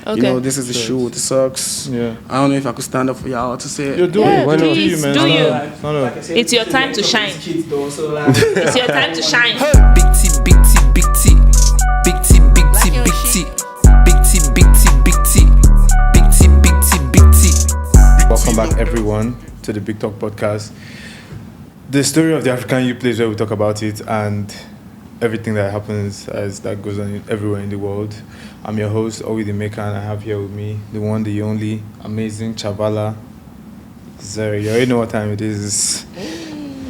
Okay. This is the shoe with the socks. Yeah. I don't know if I could stand up for y'all to say it. You're doing Yeah, it. Why not? please, man? do you? No. It's your time to shine. It's your time to shine. Big T, big T, big T. Big T, big T, big T. Big T, big T, big T. Big T, big T, big T. Welcome back, everyone, to the Big Talk podcast. The story of the African youth place where we talk about it and everything that happens as that goes on everywhere in the world. I'm your host, Owi the Maker, and I have here with me the one, the only, amazing Chavala. Zeri, you already know what time it is.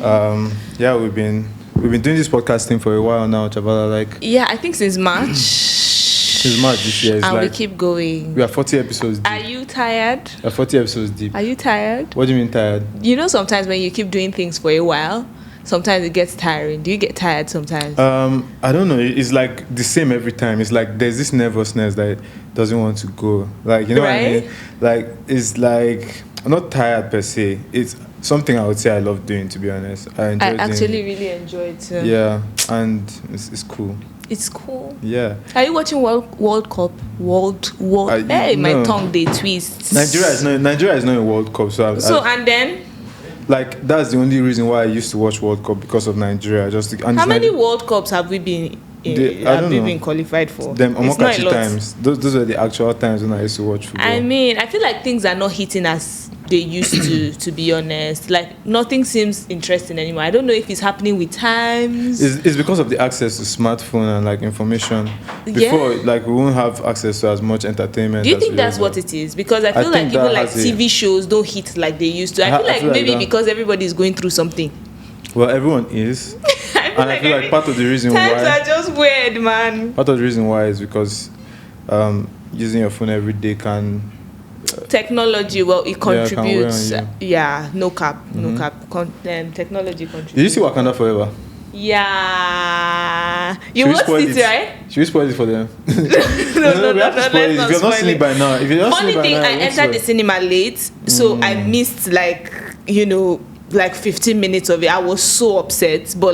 Yeah, we've been doing this podcasting for a while now, Chavala. Yeah, I think since March. Since March this year. And we keep going. We are 40 episodes deep. Are you tired? We are 40 episodes deep. Are you tired? What do you mean tired? You know, sometimes when you keep doing things for a while, sometimes it gets tiring. Do you get tired sometimes? I don't know. It's like the same every time. It's like there's this nervousness that doesn't want to go. Like, you know what I mean? Like, it's like, I'm not tired per se. It's something I would say I love doing, to be honest. I actually really enjoy it too. Yeah, and it's cool. It's cool. Yeah. Are you watching World Cup? Hey, no. my tongue they twist. Nigeria is not a World Cup, and then like that's the only reason why I used to watch World Cup, because of Nigeria. How many World Cups have we been? Have we been qualified for? Them it's not a lot. times. Those are the actual times when I used to watch football. I mean, I feel like things are not hitting as they used to be honest. Like nothing seems interesting anymore. I don't know if it's happening with times. It's because of the access to smartphone and like information. Before, like we won't have access to as much entertainment. Do you think that's what it is? Because I feel like even like TV shows don't hit like they used to. I feel like maybe because everybody is going through something. Well, everyone is. I feel like part of the reason times why are just weird, man. Part of the reason why is because using your phone every day can technology, well, it contributes. No cap. Technology contributes. Did you see Wakanda Forever? Yeah. You watched it, right? Should we spoil it for them? No, we have to spoil it. If you've not seen it by now, funny thing, I entered the cinema late, so I missed like 15 minutes of it. I was so upset, but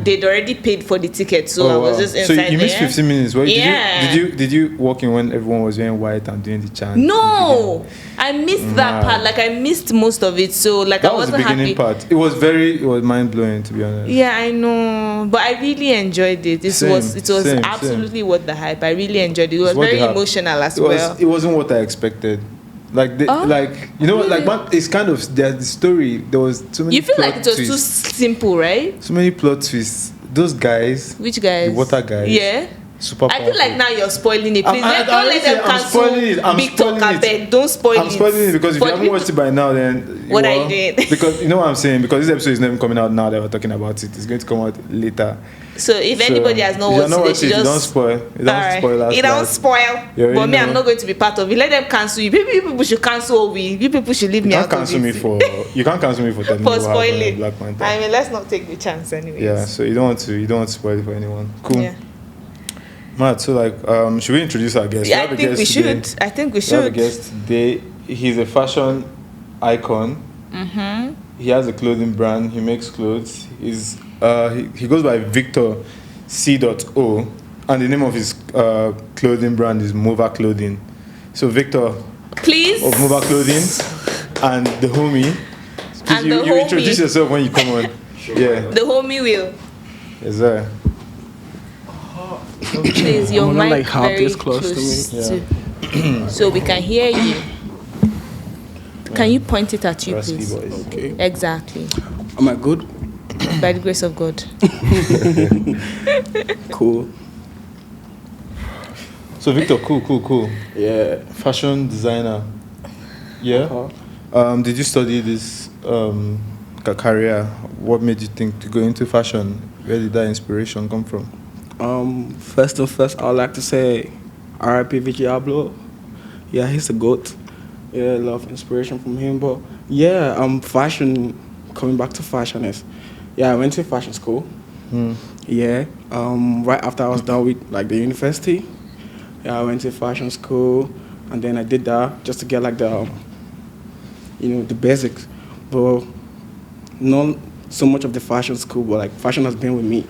they'd already paid for the ticket, so I was just inside there. So you missed 15 minutes. Well, yeah. Did you walk in when everyone was wearing white and doing the chant? No, I missed that part. Like I missed most of it, so that I wasn't was the beginning part. It was mind blowing, to be honest. Yeah, I know, but I really enjoyed it. It was absolutely worth the hype. I really enjoyed it. It was very emotional as well. It wasn't what I expected. It's kind of the story. There was too many. You feel plot like it was twists. too simple, right? So many plot twists. Those guys. Which guys? The water guys. Yeah. Super powerful. I feel like now you're spoiling it. Please don't let them cancel Big Talk. Don't spoil it. I'm spoiling it because if you haven't watched it by now, then what I did. Because you know what I'm saying. Because this episode is not even coming out now that we're talking about it. It's going to come out later. So if anybody has not watched it, they should just don't spoil. It don't spoil. But me, I'm not going to be part of it. Let them cancel you. You people should cancel me. You people should leave me out of it. You can't cancel me for telling me for spoiling. Black Panther. I mean, let's not take the chance anyway. Yeah. So you don't want to spoil it for anyone. Cool. Yeah. Matt, so should we introduce our guest? Yeah, I think we should. We have a guest today. He's a fashion icon. Mm-hmm. He has a clothing brand. He makes clothes. He goes by Victor C.O. and the name of his clothing brand is Mova Clothing. So Victor, please, of Mova Clothing, and the homie. Please, you introduce yourself when you come on. Sure. Yeah. The homie will. Yes, sir. Please, your mic very close to me. So we can hear you. Can you point it at you, please? Okay. Exactly. Am I good? By the grace of God. Cool. So Victor, cool. Yeah. Fashion designer. Yeah. Did you study this career? What made you think to go into fashion? Where did that inspiration come from? First, I would like to say R.I.P. Virgil Abloh. Yeah, he's a goat. Yeah, a lot of inspiration from him. But yeah, fashion. Coming back to fashion is, I went to fashion school. Yeah. Right after I was done with the university, I went to fashion school, and then I did that just to get the basics. But not so much of the fashion school, but fashion has been with me.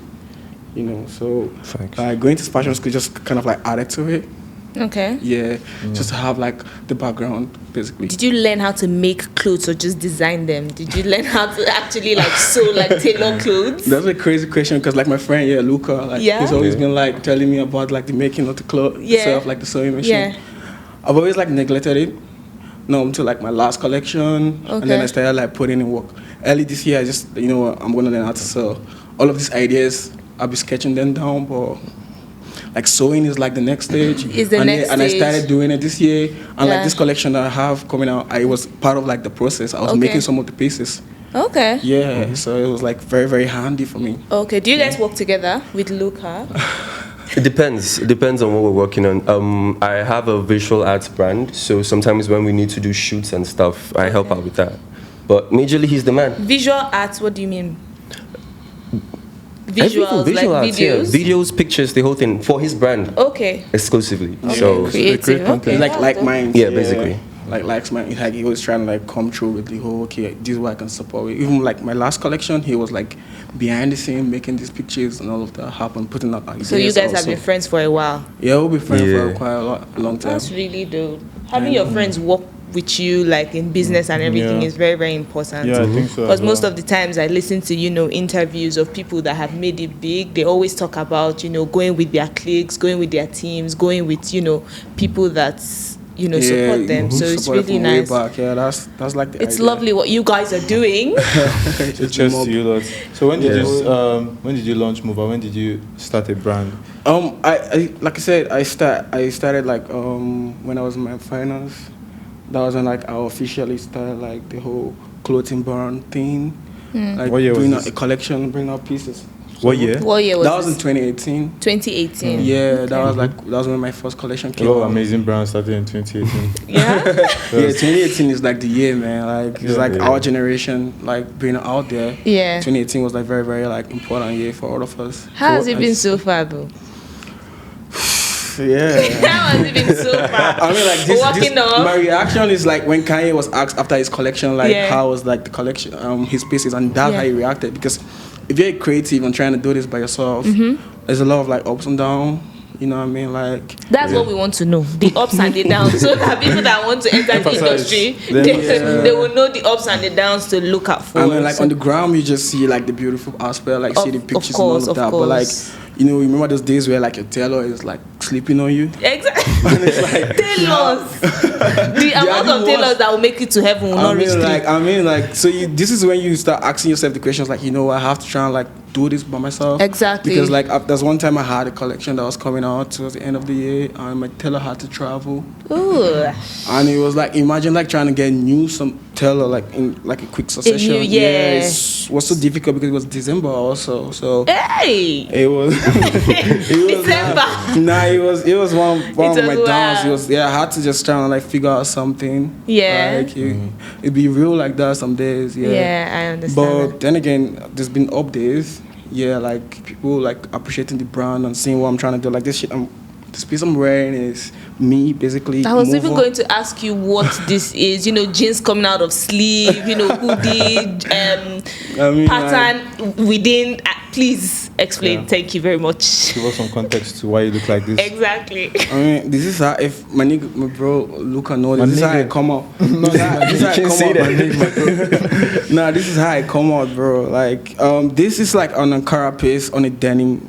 So going to fashion school just kind of added to it. Okay. Yeah, just to have like the background basically. Did you learn how to make clothes or just design them? Did you learn how to actually like sew, like tailor clothes? That's a crazy question because like my friend, Luca, like he's always been like telling me about like the making of the clothes itself, like the sewing machine. Yeah. I've always like neglected it. No, until like my last collection, and then I started like putting in work. Early this year, I just I'm gonna learn how to sew. All of these ideas, I'll be sketching them down, but like sewing is like the next stage. And I started doing it this year, and like this collection that I have coming out, I was part of like the process. I was making some of the pieces. Okay. Yeah, so it was like very, very handy for me. Okay. Do you guys work together with Luca? It depends. It depends on what we're working on. I have a visual arts brand, so sometimes when we need to do shoots and stuff, I help out with that. But majorly, he's the man. Visual arts, what do you mean? Visuals, like arts, videos? Videos, pictures, the whole thing for his brand. Okay. Exclusively. Okay. So Creative. It's like mine. Yeah, basically. Like mine. Like he was trying to like come through with the whole this is what I can support with. Even like my last collection, he was like behind the scene making these pictures and all of that happen, putting up ideas. So you guys have been friends for a while? Yeah, we'll be friends for quite a long time. That's really dope. Having your friends work with you like in business and everything is very, very important. Yeah, I think so. Because most of the times I listen to interviews of people that have made it big. They always talk about going with their cliques, going with their teams, going with people that support them. So it's really nice. Back. Yeah, that's like the it's idea. lovely what you guys are doing. So cheers to you lot. So when did you launch Mova? When did you start a brand? I like I said, I started like when I was in my finals. That was when like I officially started like the whole clothing brand thing. Like what year was this? A collection, bring out pieces. What year? What year was that? Was this? in 2018. 2018. Yeah, that was when my first collection came A lot of out. amazing brands started in 2018. Yeah. Yeah, 2018 is like the year, man. Like it's like our generation, like being out there. Yeah. 2018 was like very, very like important year for all of us. How has it been so far, though? Yeah. How has it been so far? I mean, like my reaction is like when Kanye was asked after his collection, like how was like the collection, his pieces, and that's how he reacted. Because if you're creative and trying to do this by yourself, there's a lot of like ups and downs. You know what I mean? Like that's what we want to know, the ups and the downs, so that people that want to enter the industry, they will know the ups and the downs to look out for. I mean, like on the ground, you just see like the beautiful aspect, like see the pictures and all of that. But like, remember those days where like your tailor is like sleeping on you? Exactly. Like, tailors. The amount of tailors that will make it to heaven will not reach. So this is when you start asking yourself the questions like, I have to try and like do this by myself. Exactly. Because like there's one time I had a collection that was coming out towards the end of the year, and my tailor had to travel. Ooh. And it was like, imagine like trying to get some tailor like in like a quick succession. It was so difficult because it was December also. So it was December. It was one of my downs. It was I had to just try and like figure out something. Yeah. Like it'd be real like that some days. Yeah. Yeah, I understand. But then again, there's been up days. Yeah, like people like appreciating the brand and seeing what I'm trying to do. Like this piece I'm wearing is me basically. I was Mova. even going to ask you what this is. Jeans coming out of sleeve. Hoodie, pattern within. Please explain. Yeah. Thank you very much. Give us some context to why you look like this. Exactly. I mean, this is how if my bro Luca knows. This is how I come out. No, this is how I come out. Nah, this is how I come out, bro. Like, this is like on a carapace on a denim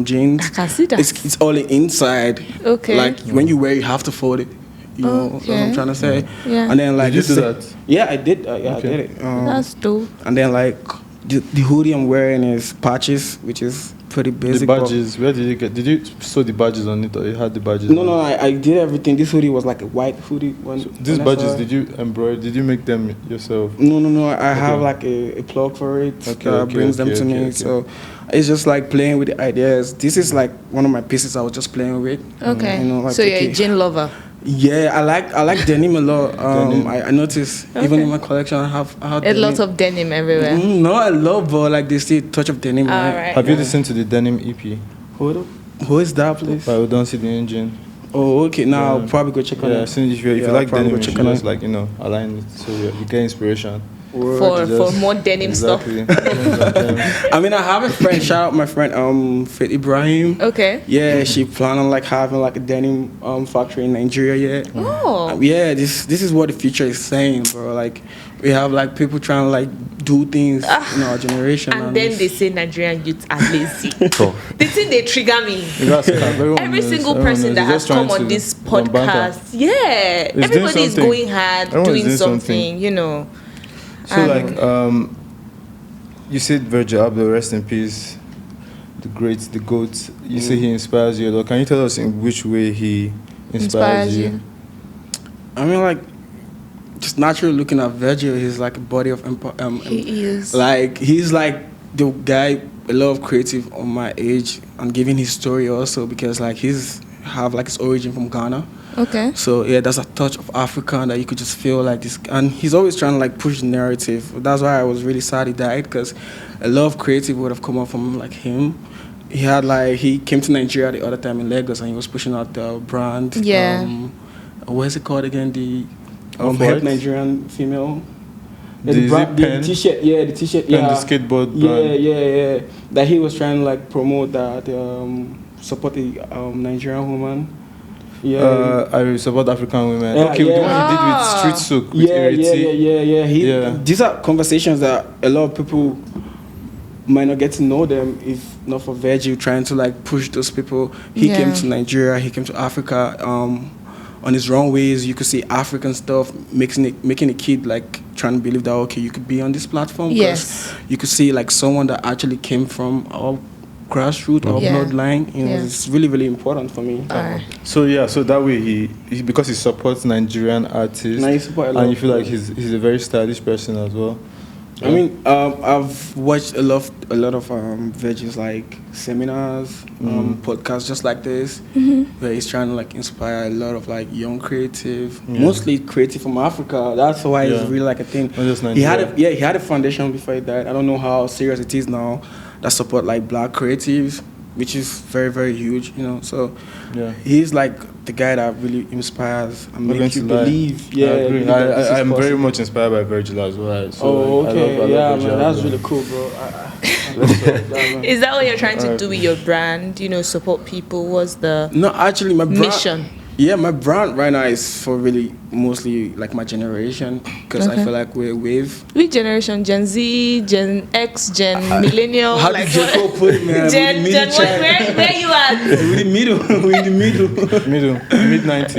jeans. I can see that. It's all inside. Okay. Like when you wear, you have to fold it. You know what I'm trying to say. Yeah. And then like did you do that? Yeah, I did. I did it. That's dope. And then like the hoodie I'm wearing is patches, which is pretty basic. The badges, where did you get? Did you sew the badges on it, or you had the badges? No, I did everything. This hoodie was like a white hoodie. These badges, did you embroider? Did you make them yourself? No. I have like a plug for it that brings them to me. So it's just like playing with the ideas. This is like one of my pieces I was just playing with. Okay. Like, so you're a jean lover. Yeah, I like denim a lot. I noticed even in my collection I have a lot of denim everywhere. No, I love, but like they see a touch of denim. Right. Have you listened to the denim EP? Who is that, please? But we don't see the engine. Oh, okay. Now I'll probably go check on it. If you like denim, you should just like align it so you get inspiration. for more denim stuff. I mean, I have a friend. Shout out my friend, Faith Ibrahim. Okay. Yeah, she plan on like having like a denim factory in Nigeria. Yeah. Oh. Yeah, this is what the future is saying, bro. Like we have like people trying to like do things in our generation, And then they say Nigerian youth are lazy. The thing they trigger me. Every single person that has come on this podcast, everybody is going hard, doing something, you know. So like, you said Virgil Abloh, rest in peace, the great, the GOAT. You say he inspires you a lot. Can you tell us in which way he inspires you? I mean, like, just naturally looking at Virgil, he's like a body of he is. Like, he's like the guy, a lot of creative on my age, and giving his story also, because like he's have like his origin from Ghana. Okay. So yeah, there's a touch of Africa that you could just feel like this, and he's always trying to like push the narrative. That's why I was really sad he died, because a lot of creative would have come up from like him. He came to Nigeria the other time in Lagos, and he was pushing out the brand. Yeah. What's it called again? The Off-White? Nigerian female. The pen? The t-shirt, the t-shirt, And the skateboard brand. Yeah. That he was trying to like promote that, support the Nigerian woman. Yeah. I support African women. Yeah, okay, yeah. the one he did with Street Sook, with Ireti. These are conversations that a lot of people might not get to know them if not for Virgil trying to like push those people. He came to Nigeria, he came to Africa. On his runways, you could see African stuff, making a kid like trying to believe that okay, you could be on this platform. Yes. You could see like someone that actually came from our grassroots or bloodline. You know, it's really, really important for me. So that way he because he supports Nigerian artists, and you feel like he's a very stylish person as well. I mean, I've watched a lot of Virgil's like seminars, podcasts just like this, where he's trying to like inspire a lot of like young creative, mostly creative from Africa. That's why it's really like a thing. He had a foundation before he died. I don't know how serious it is now, that support like black creatives, which is very, very huge, you know. So he's like the guy that really inspires and makes you believe. I agree. I'm very much inspired by Virgil as well. So I love man, that's really cool, bro. Is that what you're trying to do with your brand? You know, support people? What's the my brand, mission? Yeah, my brand right now is for really mostly like my generation, because I feel like we're a wave. Which generation? Gen Z, Gen X, Gen Millennial? How did Jacob put it, man? Gen where you at? We're in the middle. Mid-90s.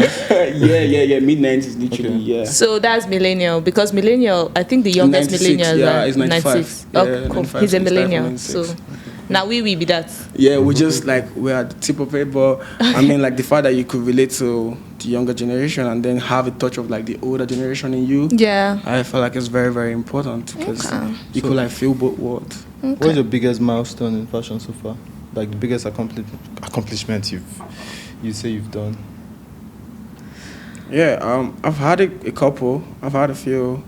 Yeah, mid-90s, literally, yeah. So that's millennial, because millennial, I think the youngest 96, millennial yeah, is is 95. 96. Yeah, Oh, cool. 95, He's a 95, millennial. 96. So now we be that. Yeah, we're just like, we're at the tip of it, but I mean, like the fact that you could relate to the younger generation and then have a touch of like the older generation in you. Yeah. I feel like it's very, very important, because you could like feel both worlds. What's your biggest milestone in fashion so far? Like the biggest accomplishment you say you've done? Yeah, I've had a couple. I've had a few.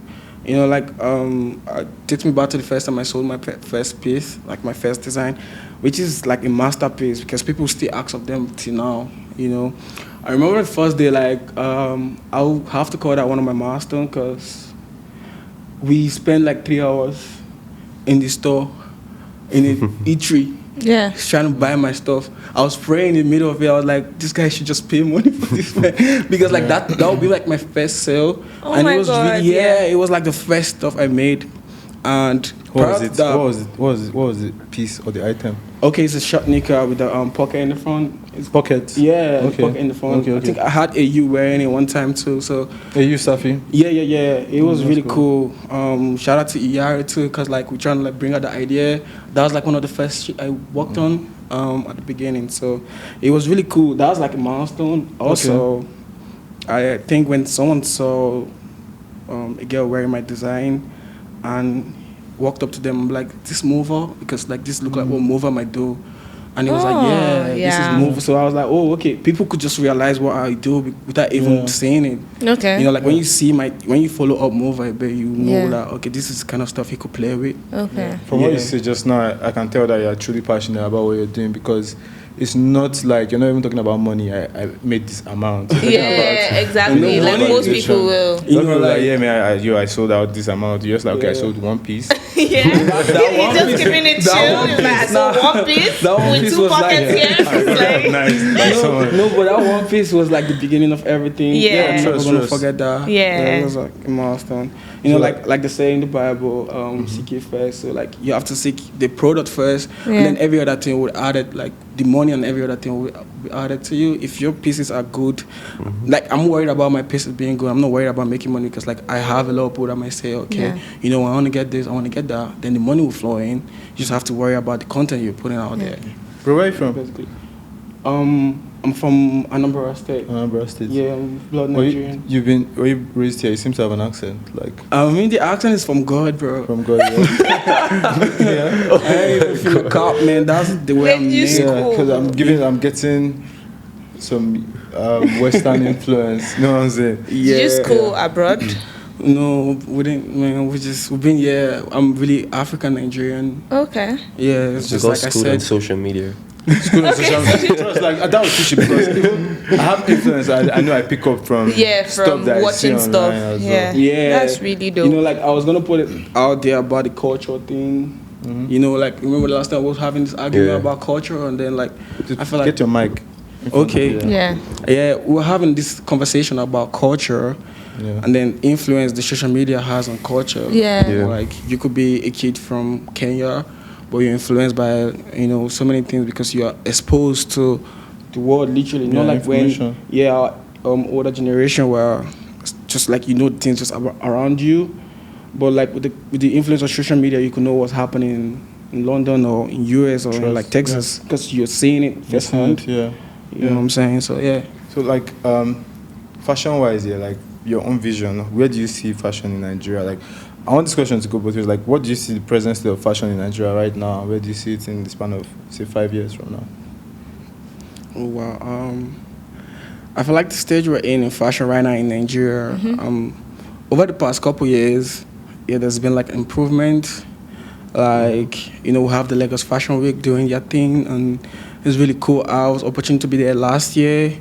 You know, like it takes me back to the first time I sold my first piece, like my first design, which is like a masterpiece, because people still ask of them till now. You know, I remember the first day, like I'll have to call that one of my milestones, because we spent like 3 hours in the store in an eatery. Yeah. He's trying to buy my stuff. I was praying in the middle of it. I was like, this guy should just pay money for this, man. Because like that would be like my first sale. Oh and my it was God, really, it was like the first stuff I made. And What was the piece or the item? Okay, it's a short knicker with a pocket in the front. It's pockets. Yeah, Okay. pocket in the front. Okay. I think I had AU wearing it one time too. So You Safi? yeah. It was That's really cool. Shout out to Iyari too, because like we're trying to like bring out the idea. That was like one of the first shit I worked on at the beginning. So it was really cool. That was like a milestone. Also, I think when someone saw a girl wearing my design and walked up to them, I'm like, this Mova? Because like this look like what Mova might do. And it was like, this is Mova. So I was like, oh, okay. People could just realize what I do without even saying it. Okay. You know, like when you follow up Mova, I bet you know that, okay, this is the kind of stuff he could play with. Okay. From what you said just now, I can tell that you're truly passionate about what you're doing, because it's not like you're not even talking about money. I made this amount. You're talking Yeah, exactly. No, Like money most is people will. You know, like yeah, man, I sold out this amount. You're just like, okay, I sold one piece. Yeah, he's just giving it chill. He's like, so one piece that one with piece two was like- pockets here. It's like, nice one. No, but that one piece was like the beginning of everything. Yeah. I'm never Trust, gonna trust. forget that. Yeah. It was like a milestone. You know, So, like they say in the Bible, seek it first. So like you have to seek the product first, Yeah. and then every other thing will add it. Like the money and every other thing will be added to you. If your pieces are good, like I'm worried about my pieces being good. I'm not worried about making money because like I have a lot of people that might say, okay, Yeah. you know, I want to get this, I want to get that. Then the money will flow in. You just have to worry about the content you're putting out there. Bro, where are you from? Basically, I'm from Anambra State. Anambra State. Yeah, I'm blood Were Nigerian. you've been were you raised here? You seem to have an accent, like I mean, the accent is from God, bro. from God. Yeah, I ain't even feel the cop, man. That's the way I'm Where'd you named. school? because I'm getting some Western influence. You know what I'm saying? did you school abroad? No, we didn't, man. We've been, yeah. I'm really African Nigerian. Okay. Yeah, it's You just got like I school said. and social media. School and social media. Trust, like that was teaching because even I have influence. I know I pick up from Yeah, stuff from that I see watching stuff. online as Yeah. well. Yeah, That's really dope. You know, like I was gonna put it out there about the culture thing. You know, like remember the last time I was having this argument Yeah. about culture, and then like I feel like Get your mic. okay, Yeah. yeah, we were having this conversation about culture. Yeah. And then influence the social media has on culture. Yeah. Yeah. Like you could be a kid from Kenya, but you're influenced by so many things because you are exposed to the world literally. Yeah, Not like when information. our older generation were just like things just around you, but like with the influence of social media, you could know what's happening in London or in US or in Trust, like Texas because you're seeing it firsthand. Yeah. You know what I'm saying? So yeah. So like fashion wise, yeah, like your own vision, where do you see fashion in Nigeria? Like I want this question to go both ways. Like what do you see the present state of fashion in Nigeria right now? Where do you see it in the span of say 5 years from now? Oh wow. I feel like the stage we're in fashion right now in Nigeria, over the past couple years, yeah, there's been like improvement. Like, we have the Lagos Fashion Week doing their thing, and it's really cool. I was opportunity to be there last year,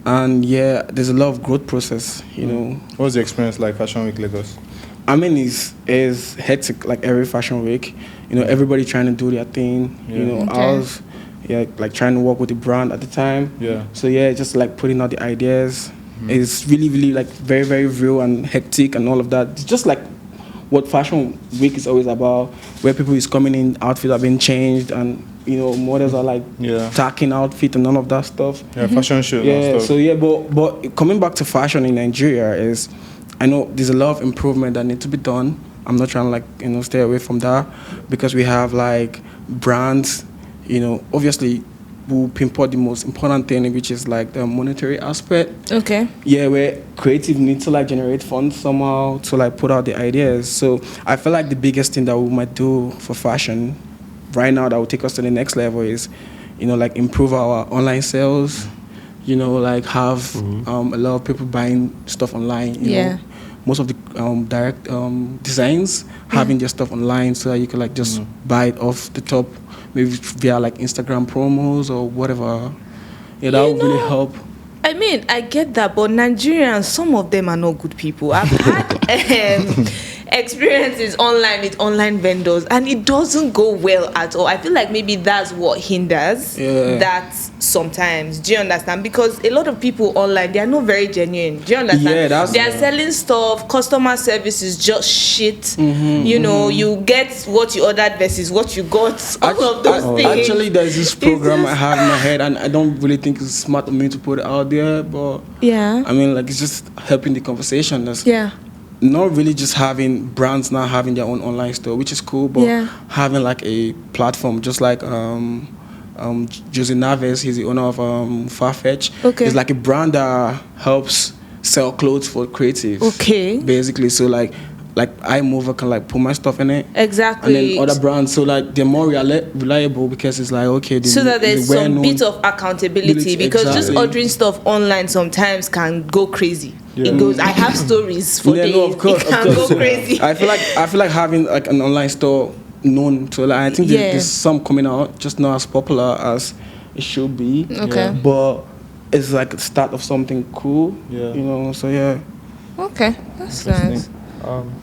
and yeah, there's a lot of growth process, What was the experience like Fashion Week Lagos? I mean, it's hectic like every fashion week. Everybody trying to do their thing. Yeah. I was like trying to work with the brand at the time. Yeah. So yeah, just like putting out the ideas. It's really, really like very, very real and hectic and all of that. It's just like what Fashion Week is always about, where people is coming in, outfits are being changed, and models are like tacking outfit and all of that stuff. Yeah, fashion show. Yeah, and stuff. so yeah, but coming back to fashion in Nigeria is, I know there's a lot of improvement that need to be done. I'm not trying to stay away from that, because we have like brands, obviously we'll pinpoint the most important thing, which is like the monetary aspect. Okay. Yeah, where creative need to like generate funds somehow to like put out the ideas. So I feel like the biggest thing that we might do for fashion right now that will take us to the next level is, like improve our online sales. Like have a lot of people buying stuff online. You know, most of the direct designs having their stuff online, so that you can like just buy it off the top, maybe via like Instagram promos or whatever. Yeah, that would really help. I mean, I get that, but Nigerians, some of them are not good people. I've had experiences online with online vendors, and it doesn't go well at all. I feel like maybe that's what hinders that sometimes. Do you understand? Because a lot of people online, they are not very genuine. Do you understand? Yeah, they are selling stuff. Customer service is just shit. You get what you ordered versus what you got. All of those things. Actually, there's this program I have in my head, and I don't really think it's smart of me to put it out there, but I mean, like, it's just helping the conversation. Not really just having brands now having their own online store, which is cool, but having like a platform, just like Jose Naves, he's the owner of Farfetch. Okay. It's like a brand that helps sell clothes for creatives. Okay. Basically, so like Mova can like put my stuff in it. Exactly. And then other brands, so like they're more reliable, because it's like, okay, so that there's some bit of accountability, because just ordering stuff online sometimes can go crazy. It goes. I have stories for days. No, of course, it can go crazy. I feel like having like an online store known to, like, I think there's some coming out, just not as popular as it should be. Okay. But it's like the start of something cool. Yeah. You know. So yeah. Okay, that's nice. Um,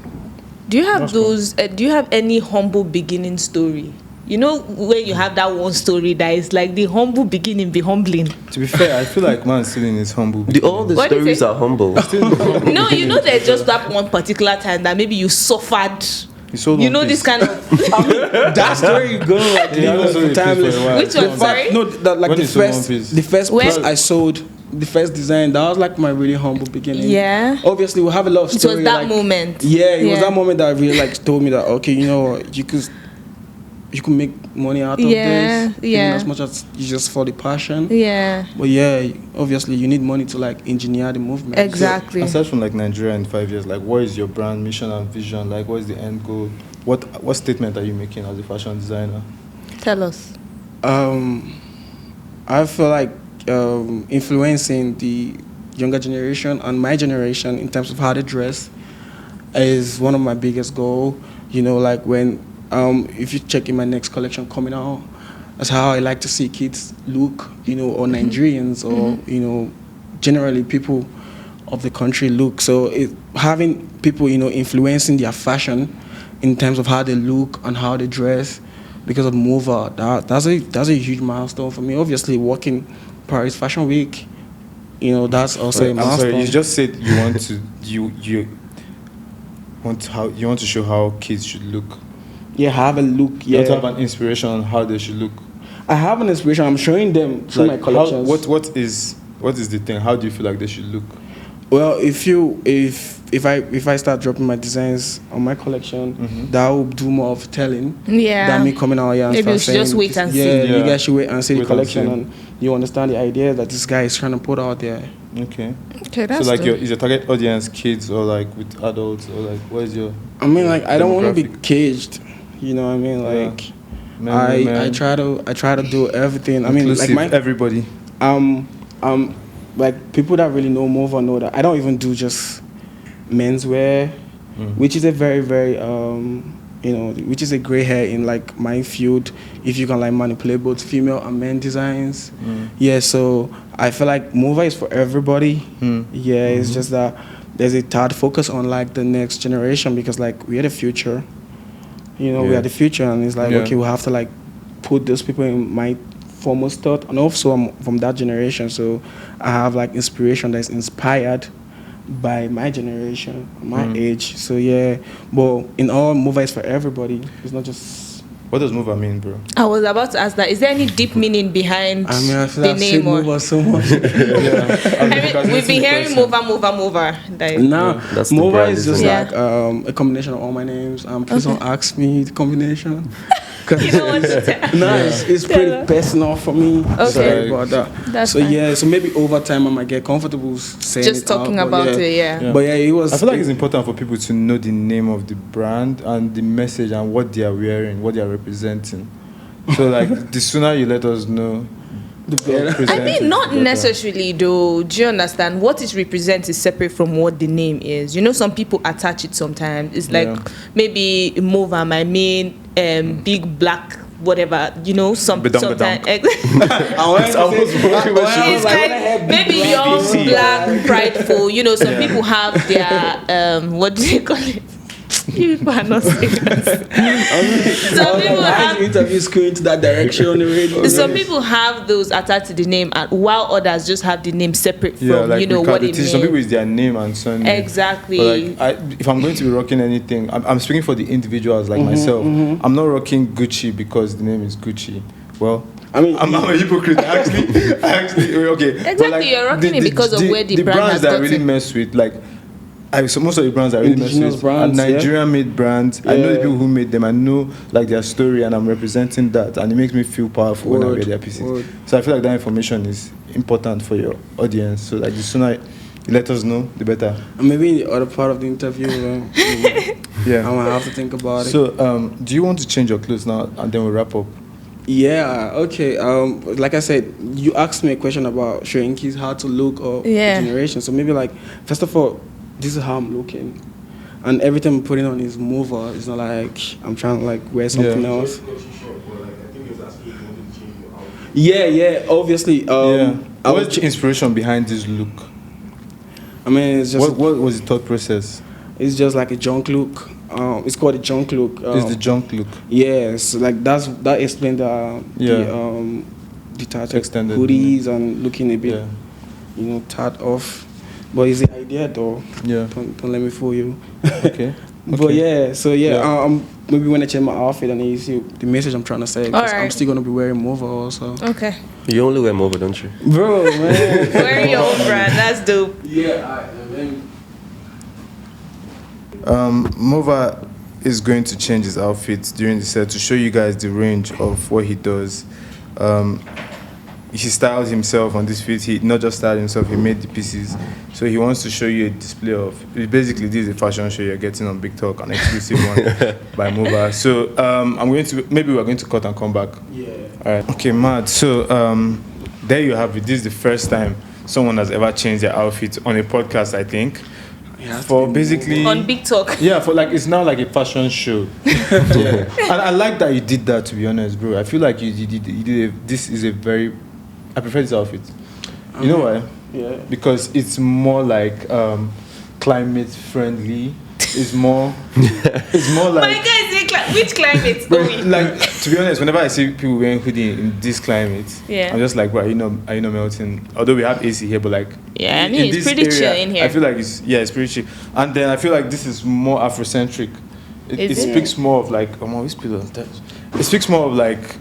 Do you have That's cool. those? Do you have any humble beginning story? You know, when you have that one story that is like the humble beginning, be humbling. to be fair, I feel like man still in his humble. All the What do you stories say? are humble. No, you know, there's just that one particular time that maybe you suffered. He sold You One know, Piece. this kind of. That story you go like Yeah, I leave was it only for timeless. for a while. Which one? The Sorry. fact- No, that, like When the you sold One first, Piece? the first When- piece I sold, the first design. That was like my really humble beginning. Yeah. Obviously, we have a lot of It story. was that like, moment. Yeah, it was Yeah. that moment that really like told me that okay, you know what, you could make money out of Yeah, this. yeah. Even as much as you just for the passion. Yeah. But yeah, obviously you need money to like engineer the movement. Exactly. Aside from like Nigeria in 5 years, like what is your brand mission and vision? Like what is the end goal? What statement are you making as a fashion designer? Tell us. I feel like influencing the younger generation and my generation in terms of how they dress is one of my biggest goal. You know, like when if you check in my next collection coming out, that's how I like to see kids look. You know, or Nigerians, or you know, generally people of the country look. So having people, you know, influencing their fashion in terms of how they look and how they dress because of Mova, that's a huge milestone for me. Obviously, working Paris Fashion Week, you know, that's also a I'm milestone. sorry, you just said you want to you want to show how kids should look. Yeah, have a look. You Yeah, want to have an inspiration on how they should look. I have an inspiration. I'm showing them through my Like collections. what is the thing? How do you feel like they should look? Well, if I start dropping my designs on my collection, that will do more of telling Yeah. than me coming out here and Maybe start we should saying, just wait and yeah, see. you Yeah. guys should wait and see Wait the and collection see. and you understand the idea that this guy is trying to put out there. Okay. Okay, that's So like dope. is your target audience kids or like with adults or like where's your I mean, like I don't want to be demographic? caged. You know what I mean? Yeah. Like Men, I women, try to do everything. I mean, like inclusive, everybody. like people that really know Mova know that I don't even do just menswear, which is a very very you know, which is a gray hair in like my field. If you can like manipulate both female and men designs, yeah. So I feel like Mova is for everybody. Yeah, it's just that there's a third focus on like the next generation because like we are the future. You know, we Yeah. are the future, and it's like Yeah. okay, we have to like put those people in my foremost thought, and also I'm from that generation, so I have like inspiration that's inspired by my generation, my age. So yeah, but in all, Mova is for everybody. It's not just. What does Mova mean, bro? I was about to ask that. Is there any deep meaning behind I mean, I feel the I've said name? Or Mova so much. I mean, we've been hearing Mova. That is- Now, That's the Mova brand, is just isn't like it? a combination of all my names. Please don't ask me the combination. 'Cause- You know what to tell. No, it's Tell pretty her. personal for me. Okay. Sorry about that. That's so fine. yeah, so maybe over time I might get comfortable saying Just it talking out, but about it, yeah. But yeah, it was. I feel like it's important for people to know the name of the brand and the message and what they are wearing, what they are representing. So like the sooner you let us know, the better. I mean, not necessarily though. Do you understand? What it represents is separate from what the name is. You know, some people attach it sometimes. It's like Yeah. maybe Mova, my main big black whatever. You know, Badam, sometimes. I It's like maybe young, black, prideful. You know, some people have their what do they call it? You people are not serious. Some people have. Interviews going to that direction on the radio. Some people have those attached to the name, and while others just have the name separate from yeah, like you know we what can't it teach some people means. is their name and surname. Exactly. But like, if I'm going to be rocking anything, I'm speaking for the individuals like myself. I'm not rocking Gucci because the name is Gucci. Well, I mean, I'm a hypocrite. I actually, okay. But Exactly, you're rocking it because of where the brand brands has that I really gotten. mess with, like, so most of the brands I really mess Indigenous with brands, are yeah. Nigerian-made brands. I know the Yeah. people who made them. I know like their story, and I'm representing that, and it makes me feel powerful when I Word, wear their pieces. word. So I feel like that information is important for your audience. So like the sooner you let us know, the better. And maybe in the other part of the interview, Yeah. I might have to think about it. So, do you want to change your clothes now, and then we'll wrap up? Yeah, okay. Like I said, you asked me a question about showing kids how to look or Yeah. generation. So maybe like, first of all, this is how I'm looking. And everything I'm putting on is Mova. It's not like I'm trying to like wear something Yeah. else. Yeah. Obviously. What's the inspiration behind this look? I mean, it's just What was the thought process? it's just like a junk look. It's called a junk look. It's the junk look. Yes, like that explains the tattered Extended hoodies and looking a bit, Yeah. tatted off. But it's the idea though. Yeah. Don't let me fool you. Okay. But yeah, so Yeah. maybe when I change my outfit and you see the message I'm trying to say, because I'm Alright. still gonna be wearing Mova also. Okay. You only wear Mova, don't you? Bro, man. Wear your own brand. That's dope. Yeah, Mova is going to change his outfit during the set to show you guys the range of what he does. He styled himself on this fit. He not just styled himself, he made the pieces. So he wants to show you a display of, basically this is a fashion show you're getting on Big Talk, an exclusive one by Mova. So maybe we're going to cut and come back. Yeah. All right. Okay, mad. So there you have it. This is the first time someone has ever changed their outfit on a podcast, I think. For basically On Big Talk. yeah, for like it's now like a fashion show. Yeah, and I like that you did that. To be honest, bro, I feel like you did. This is a very. I prefer this outfit. You know why? Yeah. Because it's more like climate friendly. It's more. It's more My like. guy is which climate? Bro, like to be honest, whenever I see people wearing hoodie in this climate, Yeah. I'm just like, bro, are you not melting? Although we have AC here, but like, Yeah, I in mean, it's this pretty chill in here. I feel like it's pretty chill. And then I feel like this is more Afrocentric. It Is it? speaks more of like, it speaks more of like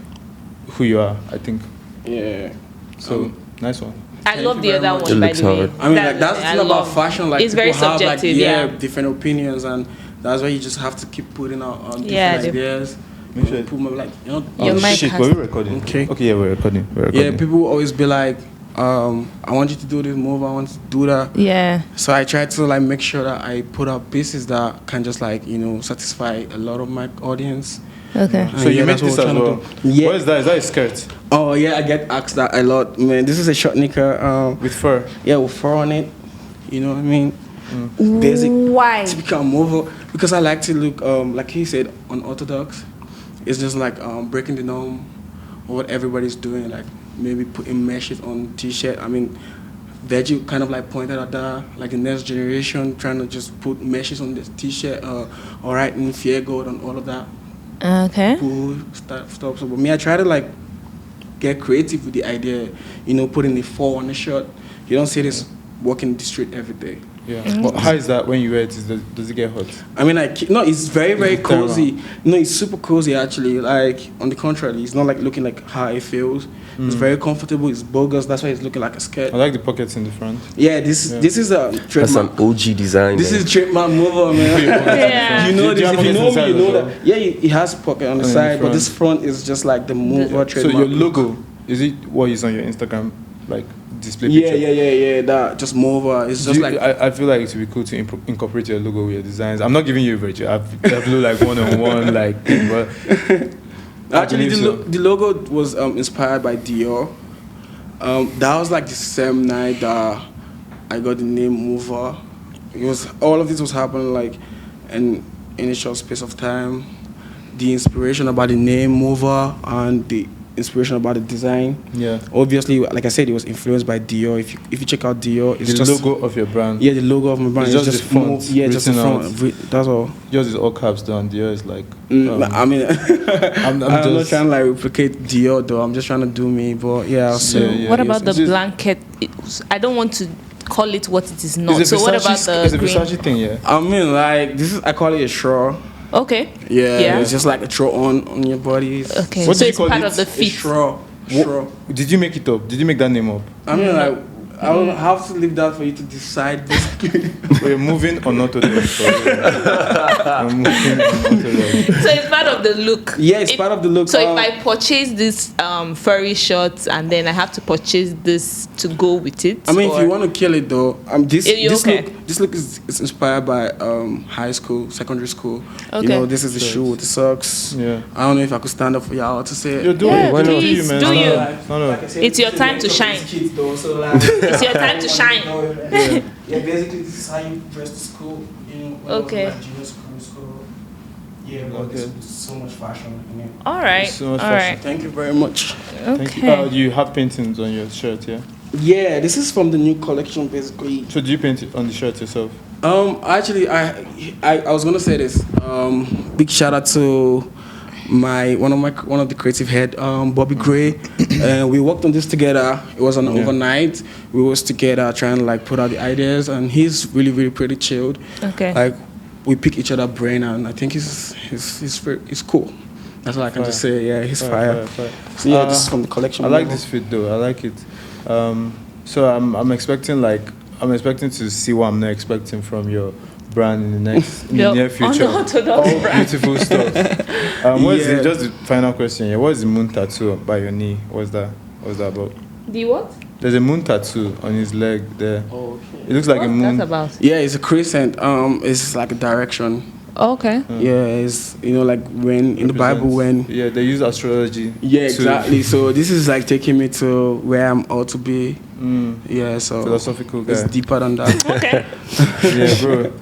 who you are, I think. Yeah. So nice one. I Thank love you the very other much. one, It by looks the way. hard. I mean, like that's the I thing about love- fashion. Like it's people very have subjective, like different opinions, and that's why you just have to keep putting out different Yeah, the- ideas. Make sure- Put my, like Your Oh mic shit, has- were we recording? Okay. Okay, yeah, we're recording. Yeah, people always be like, I want you to do this move, I want you to do that. Yeah. So I try to like make sure that I put out pieces that can just like satisfy a lot of my audience. Okay. So you made that's what this we're as trying to well. do. Yeah. What is that? Is that a skirt Oh yeah, I get asked that a lot, man. This is a short knicker. with fur? Yeah, with fur on it. You know what I mean? Basic, Why? typical Mova. Because I like to look, like he said, unorthodox. It's just like breaking the norm of what everybody's doing. Like maybe putting meshes on t-shirt. I mean, Virgil kind of like pointed at that. Like the next generation trying to just put meshes on the t-shirt. Or writing fear gold and all of that. Okay. Cool stuff. So, but me, I try to like get creative with the idea. Putting the 4 on the shirt. You don't see this walking the street every day. Yeah. But how is that when you wear it? Does it get hot? I mean, no, it's very, very It's terrible. cozy. No, it's super cozy actually. Like on the contrary, it's not like looking like how it feels. It's very comfortable. It's bogus. That's why it's looking like a skirt. I like the pockets in the front. Yeah, this is a That's an trademark. OG design. This man. is trademark Mova, man. Yeah. You know Do you this. have If you pockets know inside me, you as know well? that. Yeah, it has pocket on the in the side, but front. this front is just like the Mova So trademark. your logo, is it what is on your Instagram, like display Yeah, picture? yeah. That just Mova. It's just like I feel like it would be cool to incorporate your logo with your designs. I'm not giving you Virgil. I've like one-on-one like thing, but actually believe so. the logo was inspired by Dior. That was like the same night that I got the name Mova. It was all of this was happening like in a short space of time. The inspiration about the name Mova and the inspiration about the design. yeah, Obviously, like I said, it was influenced by Dior. If you check out Dior, it's the just logo of your brand. yeah, the logo of my brand. It's just the font yeah, just the written front. That's all. Yours is all caps though, and Dior is like. I mean, I'm not just- trying to like replicate Dior though. I'm just trying to do me. But yeah, so Yeah. What about the It's just- blanket? I don't want to call it what it is not. It's a So what Versace- about the It's a green? Versace thing, yeah. I mean, like I call it a straw. Okay. Yeah, Yeah. it's just like a straw on your body. It's Okay. What So did you it's call part it? of the a feet. straw. Did you make it up? Did you make that name up? I mean, like I will have to leave that for you to decide. Basically, We're moving or not to the We're moving or not to the So it's part of the look. yeah, it's part of the look. So if I purchase this furry shorts and then I have to purchase this to go with it. I mean, if or- you want to kill it though, this Yeah, this okay. look is inspired by high school, secondary school. Okay. You know, this is the shoe with the socks. Yeah. I don't know if I could stand up for y'all to say it. You're doing Yeah, it. why not? please, man. do No, you. no, Like, no, no. like I said, It's your this is time like to for shine. these kids, though, so like, It's your time to shine. Yeah, basically this is how you dress to school. You know, when I was Okay. in, like junior school. Yeah, but Okay. there's so much fashion in it. All right. So much All fashion. right. Thank you very much. Thank you. Okay. You have paintings on your shirt, yeah? Yeah, this is from the new collection, basically. So do you paint it on the shirt yourself? Actually, I was gonna say this. Big shout out to one of the creative head, Bobby Gray. We worked on this together. It was an overnight. We was together trying to like put out the ideas, and he's really pretty chilled. Okay. Like we pick each other brain, and I think he's cool. That's all I can just say. Yeah, he's fire. Fire. So yeah, this is from the collection. I like this fit though. I like it. So I'm expecting to see what I'm not expecting from your brand in the near future. Unorthodox brand. Beautiful stuff. Just the final question here? What is the moon tattoo by your knee? What's that about? The what? There's a moon tattoo on his leg there. Oh, okay. It looks like a What's moon. that about? Yeah, it's a crescent. It's like a direction. Oh, okay. Yeah, it's like when in the Bible when. Yeah, they use astrology. Yeah, to- exactly. So this is like taking me to where I'm ought to be. Yeah, so Philosophical guy. it's deeper than that. Okay. Yeah, bro.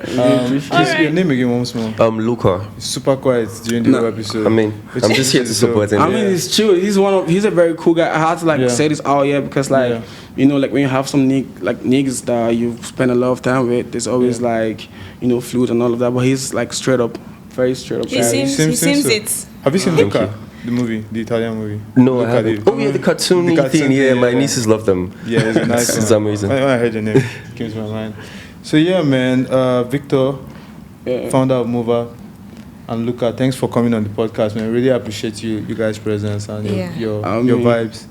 Please, Alright. your name again once more. Luca. It's super quiet during the No. whole episode. I mean, Which I'm just here to is support him. I mean, it's chill. He's a very cool guy. I had to like Yeah. say this out here because like like when you have some niggas that you spend a lot of time with, there's always like flute and all of that. But he's like very straight up. He guy. seems so. it. Have you seen Thank Luca? The movie, the Italian movie. No, I Luca haven't. di- Oh yeah, the cartoon The cartoon thing. Yeah, thing, my yeah. nieces love them. Yeah, it's a nice It's one. amazing. When I heard your name, it came to my mind. So yeah, man, Victor, founder of Mova, and Luca, thanks for coming on the podcast, man. I really appreciate you guys' presence and your vibes.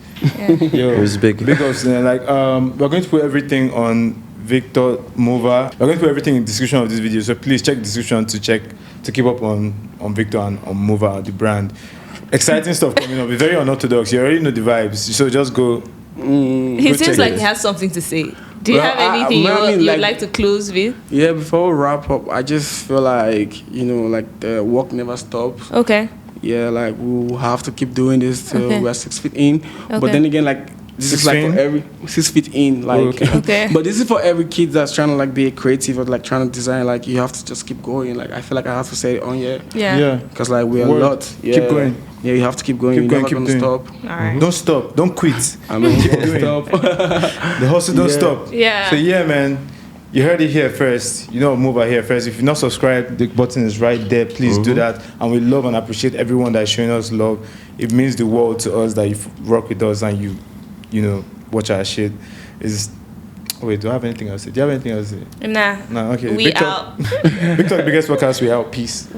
Yo, It was big. Big ups, man. Like, we're going to put everything on Victor Mova. We're going to put everything in the description of this video, so please check the description to keep up on Victor and on Mova, the brand. Exciting stuff coming up. It's very unorthodox. You already know the vibes, so just go. He Go seems check like it. he has something to say. Do you Well, have anything you'd like- like to close with? Yeah, before we wrap up, I just feel like like the work never stops. Okay. Yeah, like we'll have to keep doing this till Okay. we're 6 feet in. Okay. But then again, like this 6 is like feet in? for every 6 feet in, like. Okay. But this is for every kid that's trying to like be creative or like trying to design. Like you have to just keep going. Like I feel like I have to say it on here Yeah. because like we're Word. a lot. Yeah. Keep going. Yeah, you have to keep going. Keep You're going, never keep gonna doing. stop. All right. Don't stop. Don't quit. I mean, don't doing. stop. The hustle don't Yeah. stop. Yeah. So yeah, man, you heard it here first. You know, move out here first. If you're not subscribed, the button is right there. Please do that. And we love and appreciate everyone that is showing us love. It means the world to us that you rock with us and you watch our shit. Wait, do I have anything else to say? Do you have anything else to say? Nah. No, okay. We Big out. Talk, Big Talk, biggest podcast. We out. Peace.